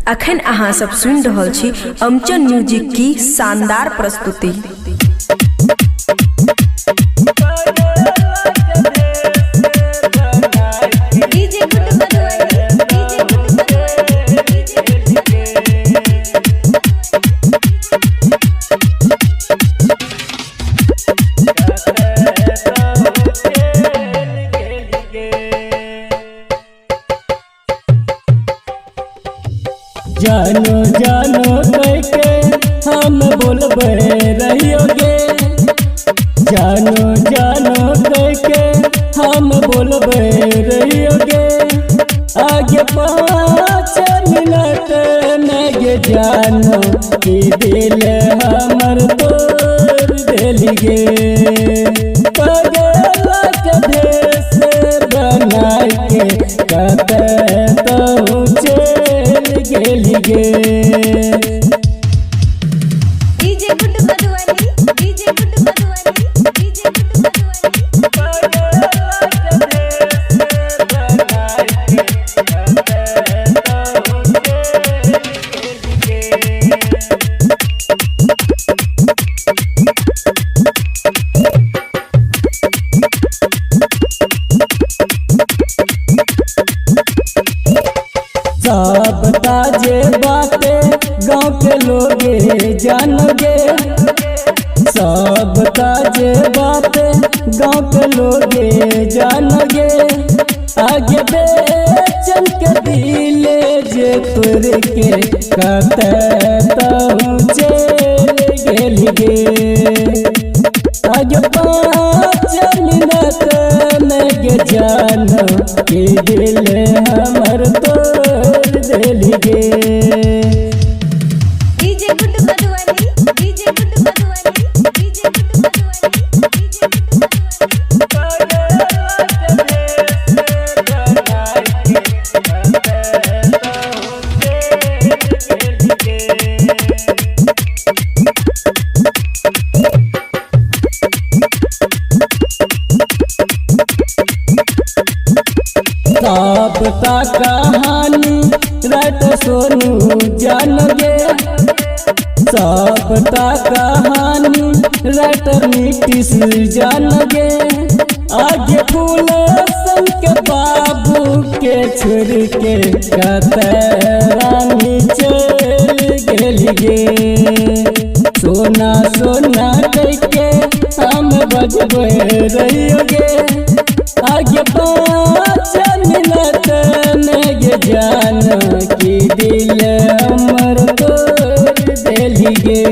अखन अहाँ सब सुन रहल छी अमचन म्यूजिक की शानदार प्रस्तुति। जानो जानो करके हम बोलबे रहियोगे, जानो जानो करके हम बोलबे रहियोगे। आगे 5 मिनट में जानो कि दिल हमर तोड़ देलिगे। पगला के भेष बना के कते तो चल गेलिगे। DJ good Madhubani, DJ good Madhubani, DJ good सब ताजे बातें गाँव के लोगे जानोगे, सब ताजे बातें गाँव के लोगे जानोगे। आगे बेचन के दिले जे तुर के कते चल गेलिगे। आगे 5 मिनट में जानो कि दिल हमर तोड़ देलिगे। DJ good Madhubani, DJ good Madhubani, DJ good Madhubani, DJ good सबका कहानी रात सोनू जानोगे, सबका कहानी रात नीतीश जानोगे। आगे फूल सन के बाबू के छोड़ के कते रानी चल गेलिगे। सोना सोना करके हम बजबे रहियोगे। आगे 5 मिनट में जानो कि दिल हमर तोड़ देलिगे।